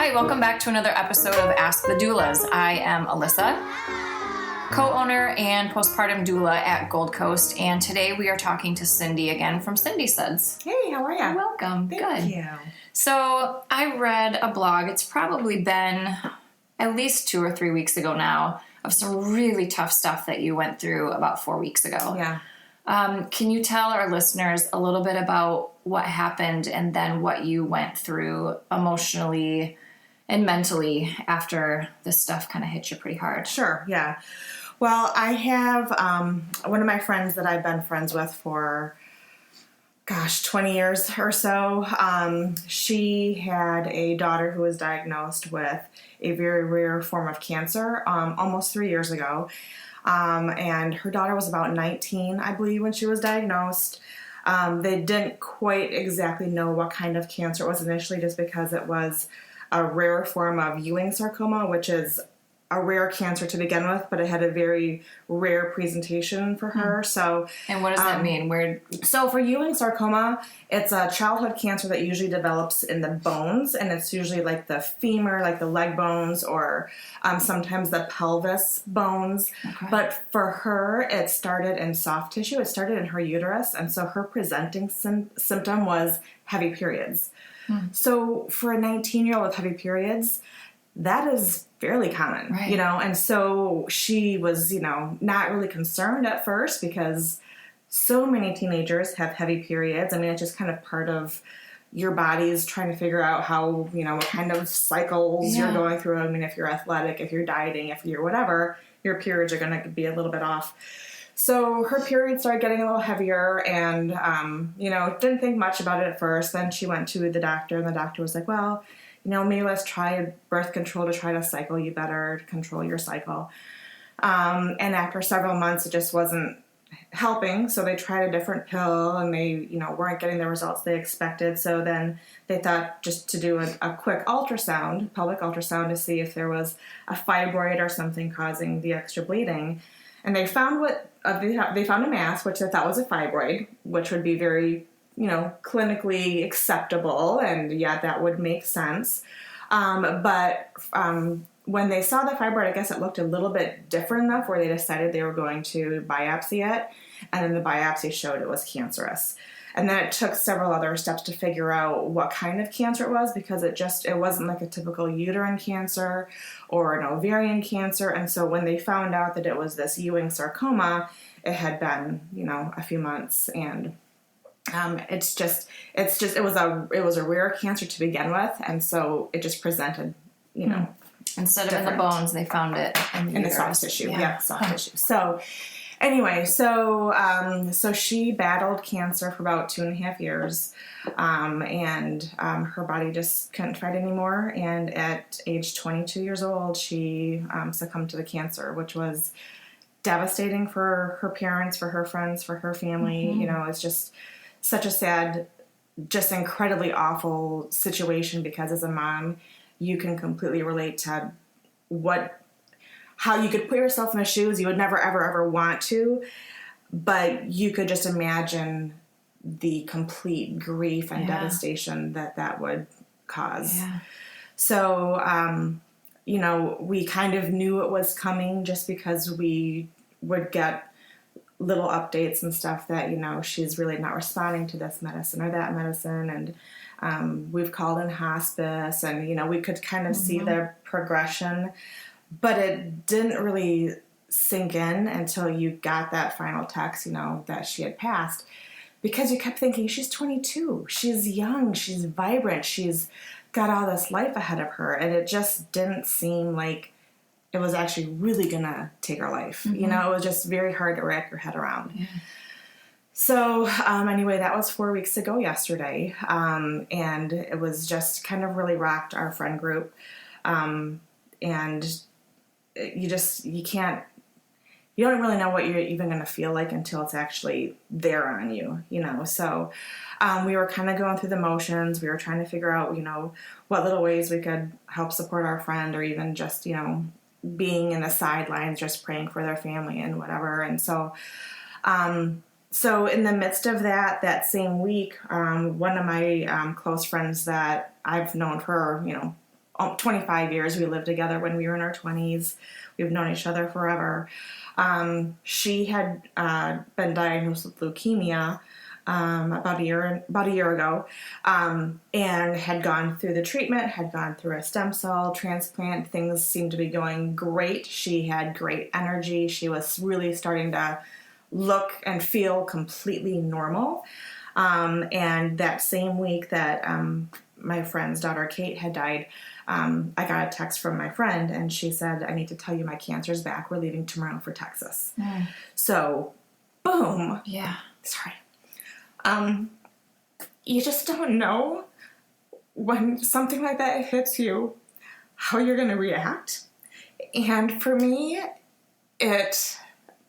Hi, welcome back to another episode of Ask the Doulas. I am Alyssa, co-owner and postpartum doula at Gold Coast, and today we are talking to Cindy again from Cindy Suds. Hey, how are you? You're welcome. Thank you. So I read a blog, it's probably been at least 2 or 3 weeks ago now, of some really tough stuff that you went through about 4 weeks ago. Yeah. Can you tell our listeners a little bit about what happened and then what you went through emotionally and mentally after this stuff kind of hit you pretty hard? Sure, yeah. Well, I have one of my friends that I've been friends with for, 20 years or so. She had a daughter who was diagnosed with a very rare form of cancer almost 3 years ago. And her daughter was about 19, I believe, when she was diagnosed. They didn't quite exactly know what kind of cancer it was initially, just because it was a rare form of Ewing sarcoma, which is a rare cancer to begin with, but it had a very rare presentation for her. So, and what does that mean? So for Ewing sarcoma, it's a childhood cancer that usually develops in the bones, and it's usually like the femur, like the leg bones, or sometimes the pelvis bones. Okay. But for her, it started in soft tissue. It started in her uterus, and so her presenting symptom was heavy periods. So for a 19-year-old with heavy periods, that is fairly common, right. And so she was, not really concerned at first, because so many teenagers have heavy periods. I mean, it's just kind of part of your body's trying to figure out how, what kind of cycles you're going through. I mean, if you're athletic, if you're dieting, if you're whatever, your periods are going to be a little bit off. So her period started getting a little heavier, and, didn't think much about it at first. Then she went to the doctor, and the doctor was like, well, maybe let's try birth control to try to cycle you better, to control your cycle. And after several months, it just wasn't helping. So they tried a different pill, and they, weren't getting the results they expected. So then they thought just to do a quick ultrasound, pelvic ultrasound, to see if there was a fibroid or something causing the extra bleeding. And they found they found a mass, which they thought was a fibroid, which would be very, clinically acceptable, and that would make sense. But when they saw the fibroid, I guess it looked a little bit different enough where they decided they were going to biopsy it, and then the biopsy showed it was cancerous. And then it took several other steps to figure out what kind of cancer it was, because it wasn't like a typical uterine cancer or an ovarian cancer. And so when they found out that it was this Ewing sarcoma, it had been, a few months, and it was a rare cancer to begin with, and so it just presented, instead of in the bones, they found it in the soft tissue. Yeah, soft tissue. So anyway, so she battled cancer for about 2.5 years, and her body just couldn't fight anymore. And at age 22 years old, she succumbed to the cancer, which was devastating for her parents, for her friends, for her family. It's just such a sad, just incredibly awful situation, because as a mom, you can completely relate to how you could put yourself in the shoes. You would never, ever, ever want to, but you could just imagine the complete grief and devastation that would cause. Yeah. So, we kind of knew it was coming, just because we would get little updates and stuff that, she's really not responding to this medicine or that medicine. And we've called in hospice, and, we could kind of see the progression, but it didn't really sink in until you got that final text, that she had passed, because you kept thinking, she's 22, she's young, she's vibrant, she's got all this life ahead of her. And it just didn't seem like it was actually really gonna take her life. It was just very hard to wrap your head around. Yeah. So anyway, that was 4 weeks ago yesterday. And it was just kind of really rocked our friend group. And you don't really know what you're even going to feel like until it's actually there on you, So we were kind of going through the motions. We were trying to figure out, what little ways we could help support our friend, or even just, being in the sidelines, just praying for their family and whatever. And so in the midst of that same week, one of my close friends that I've known for, 25 years. We lived together when we were in our 20s. We've known each other forever. She had been diagnosed with leukemia about a year ago, and had gone through the treatment, had gone through a stem cell transplant. Things seemed to be going great. She had great energy. She was really starting to look and feel completely normal. And that same week that my friend's daughter Kate had died, I got a text from my friend, and she said, "I need to tell you my cancer's back. We're leaving tomorrow for Texas." So, boom. Yeah. Sorry. You just don't know when something like that hits you, how you're going to react. And for me,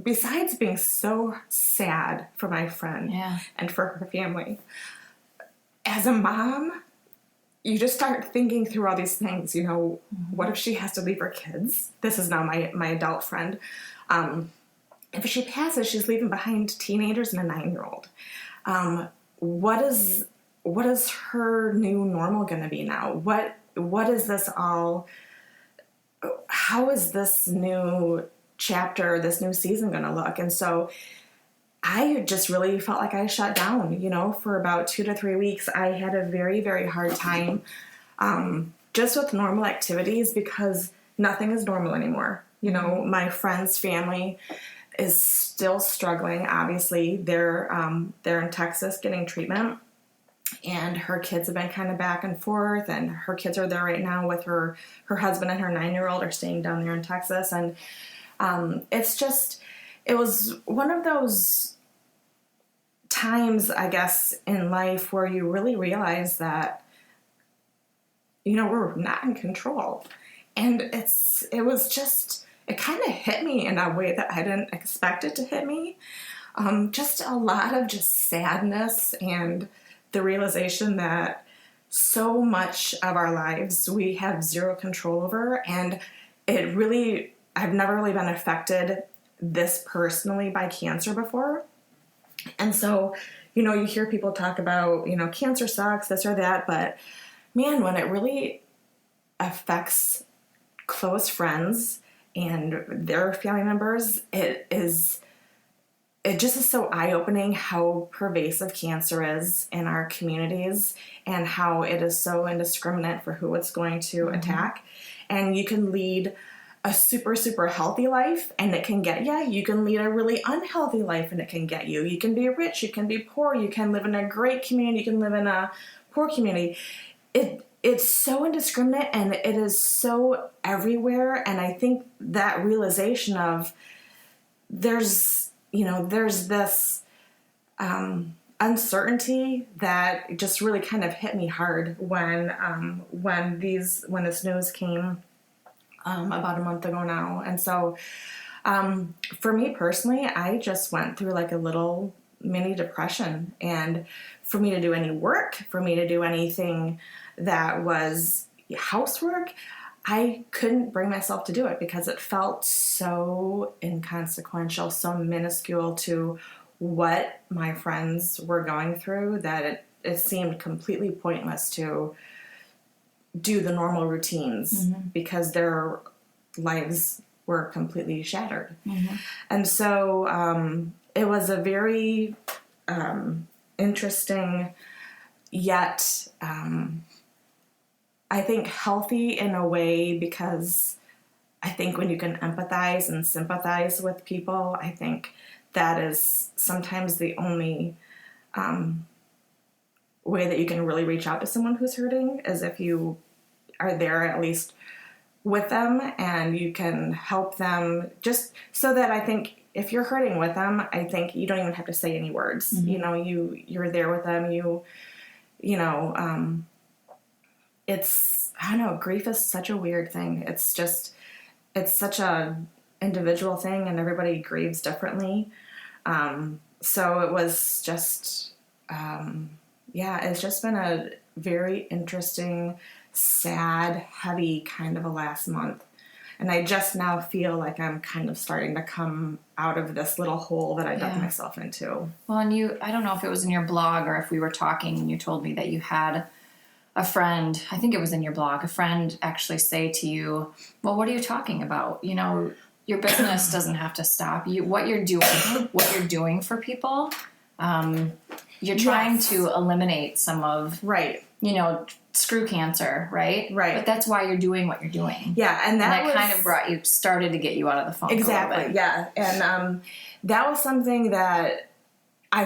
besides being so sad for my friend and for her family, as a mom, you just start thinking through all these things. What if she has to leave her kids? This is now my adult friend. If she passes, she's leaving behind teenagers and a 9-year-old. What is her new normal going to be now? What is this all? How is this new chapter, this new season going to look? And so I just really felt like I shut down, for about 2 to 3 weeks. I had a very, very hard time, just with normal activities, because nothing is normal anymore. My friend's family is still struggling. Obviously, they're in Texas getting treatment, and her kids have been kind of back and forth, and her kids are there right now with her husband, and her 9-year-old are staying down there in Texas. And it was one of those times, I guess, in life where you really realize that, we're not in control. And it kind of hit me in a way that I didn't expect it to hit me. Just a lot of sadness, and the realization that so much of our lives we have zero control over. And I've never really been affected this personally by cancer before. And so, you hear people talk about, cancer sucks, this or that, but man, when it really affects close friends and their family members, it just is so eye-opening how pervasive cancer is in our communities, and how it is so indiscriminate for who it's going to attack. And you can lead a super, super healthy life, and it can get you. You can lead a really unhealthy life, and it can get you. You can be rich, you can be poor, you can live in a great community, you can live in a poor community. It's so indiscriminate, and it is so everywhere. And I think that realization of there's this uncertainty that just really kind of hit me hard when this news came about a month ago now. And so for me personally, I just went through like a little mini depression, and for me to do any work, for me to do anything that was housework, I couldn't bring myself to do it because it felt so inconsequential, so minuscule to what my friends were going through, that it seemed completely pointless to do the normal routines because their lives were completely shattered. And so it was a very interesting, yet I think healthy in a way, because I think when you can empathize and sympathize with people, I think that is sometimes the only way that you can really reach out to someone who's hurting, is if you are there at least with them and you can help them, just so that I think if you're hurting with them, I think you don't even have to say any words. You're there with them. It's, I don't know, grief is such a weird thing. It's such a individual thing, and everybody grieves differently. So it was just, it's just been a very interesting, sad, heavy kind of a last month. And I just now feel like I'm kind of starting to come out of this little hole that I dug myself into. Well, and I don't know if it was in your blog or if we were talking and you told me that you had a friend, I think it was in your blog, a friend actually say to you, well, what are you talking about? You know, your business doesn't have to stop. What you're doing for people, you're trying to eliminate some of, right, you know, screw cancer, right? Right. But that's why you're doing what you're doing. Yeah, and that kind of started to get you out of the funk. Exactly. A little bit. Yeah, and that was something that I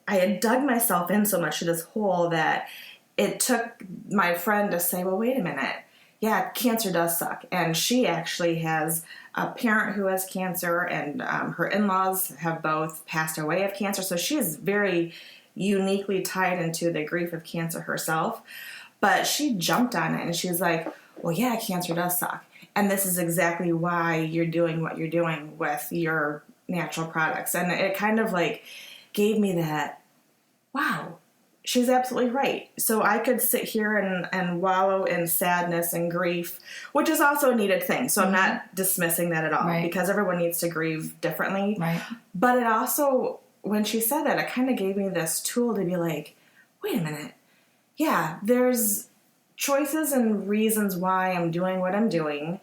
had dug myself in so much to this hole that it took my friend to say, well, wait a minute. Yeah, cancer does suck. And she actually has a parent who has cancer, and her in-laws have both passed away of cancer. So she is very uniquely tied into the grief of cancer herself. But she jumped on it, and she's like, well, yeah, cancer does suck. And this is exactly why you're doing what you're doing with your natural products. And it kind of like gave me that, wow, she's absolutely right. So I could sit here and wallow in sadness and grief, which is also a needed thing. So I'm not dismissing that at all, right. because everyone needs to grieve differently. Right. But it also, when she said that, it kind of gave me this tool to be like, wait a minute. Yeah, there's choices and reasons why I'm doing what I'm doing,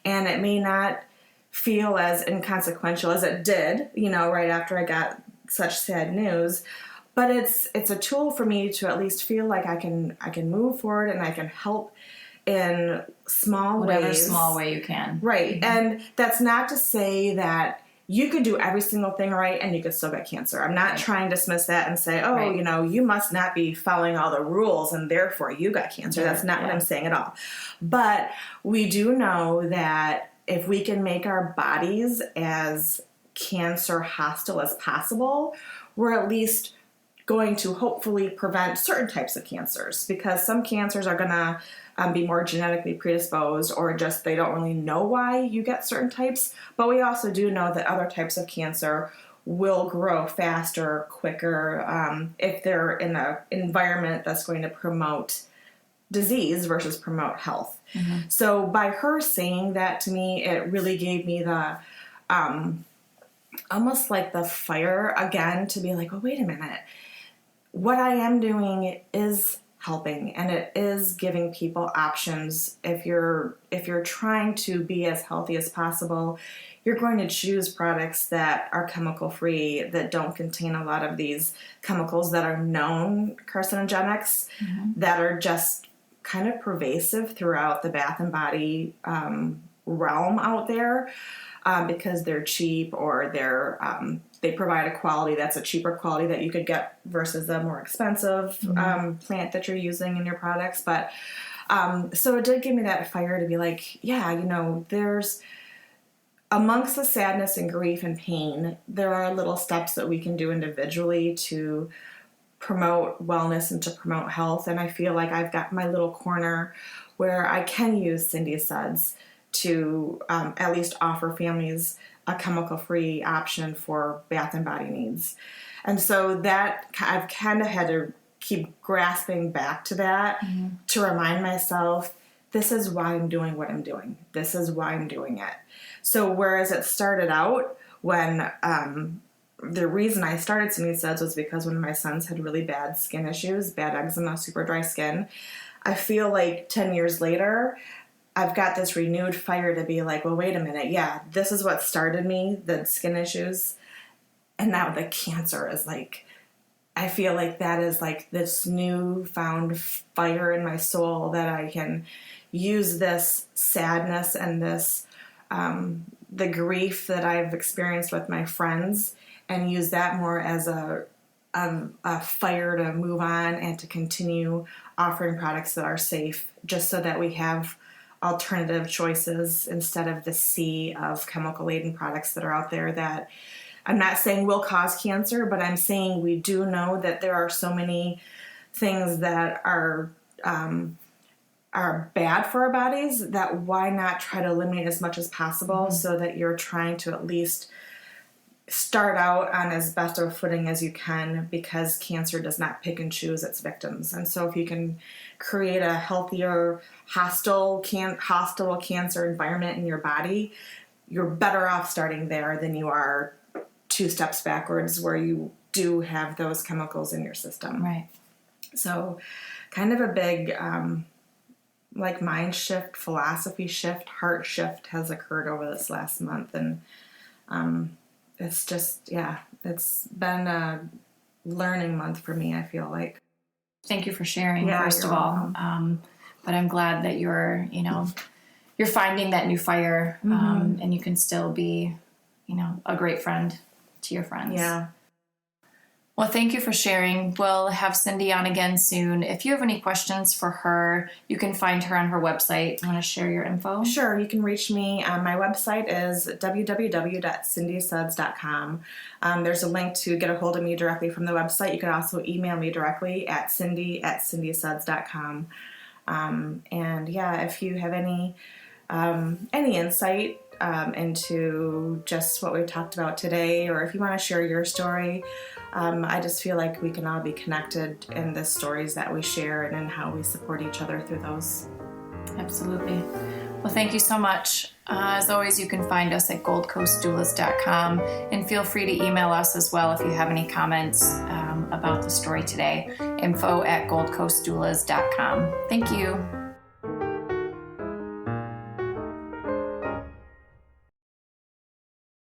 and it may not feel as inconsequential as it did, you know, right after I got such sad news. But it's a tool for me to at least feel like I can move forward and I can help in whatever small way you can. Right. Mm-hmm. And that's not to say that you could do every single thing right and you could still get cancer. I'm not trying to dismiss that and say, oh, you know, you must not be following all the rules and therefore you got cancer. That's not what I'm saying at all. But we do know that if we can make our bodies as cancer hostile as possible, we're at least going to hopefully prevent certain types of cancers, because some cancers are going to be more genetically predisposed, or just they don't really know why you get certain types. But we also do know that other types of cancer will grow faster, quicker, if they're in an environment that's going to promote disease versus promote health. Mm-hmm. So by her saying that to me, it really gave me the almost like the fire again to be like, oh, wait a minute. What I am doing is helping, and it is giving people options. If you're trying to be as healthy as possible, you're going to choose products that are chemical free, that don't contain a lot of these chemicals that are known carcinogenics, that are just kind of pervasive throughout the bath and body realm out there, because they're cheap, or they provide a quality that's a cheaper quality that you could get versus a more expensive plant that you're using in your products. But so it did give me that fire to be like, yeah, you know, there's amongst the sadness and grief and pain, there are little steps that we can do individually to promote wellness and to promote health. And I feel like I've got my little corner where I can use Cindy Suds to at least offer families a chemical-free option for bath and body needs. And so that I've kind of had to keep grasping back to that to remind myself, this is why I'm doing what I'm doing. This is why I'm doing it. So whereas it started out when the reason I started Cindy Suds was because one of my sons had really bad skin issues, bad eczema, super dry skin. I feel like 10 years later, I've got this renewed fire to be like, well, wait a minute. Yeah, this is what started me, the skin issues. And now the cancer is like, I feel like that is like this newfound fire in my soul that I can use this sadness and this, the grief that I've experienced with my friends, and use that more as a fire to move on and to continue offering products that are safe, just so that we have alternative choices instead of the sea of chemical-laden products that are out there that I'm not saying will cause cancer, but I'm saying we do know that there are so many things that are bad for our bodies, that why not try to eliminate as much as possible so that you're trying to at least start out on as best of a footing as you can, because cancer does not pick and choose its victims. And so if you can create a healthier, hostile cancer environment in your body, you're better off starting there than you are 2 steps backwards where you do have those chemicals in your system. Right. So kind of a big like mind shift, philosophy shift, heart shift has occurred over this last month. And it's just, it's been a learning month for me, I feel like. Thank you for sharing, first of you're all. But I'm glad that you're finding that new fire, and you can still be, a great friend to your friends. Yeah. Well, thank you for sharing. We'll have Cindy on again soon. If you have any questions for her, you can find her on her website. You want to share your info? Sure. You can reach me. My website is www.cindysuds.com. There's a link to get a hold of me directly from the website. You can also email me directly at cindy@cindysuds.com. And if you have any insight into just what we talked about today, or if you want to share your story, I just feel like we can all be connected in the stories that we share and in how we support each other through those. Absolutely. Well, thank you so much. As always, you can find us at goldcoastdoulas.com, and feel free to email us as well if you have any comments about the story today. info@goldcoastdoulas.com. Thank you.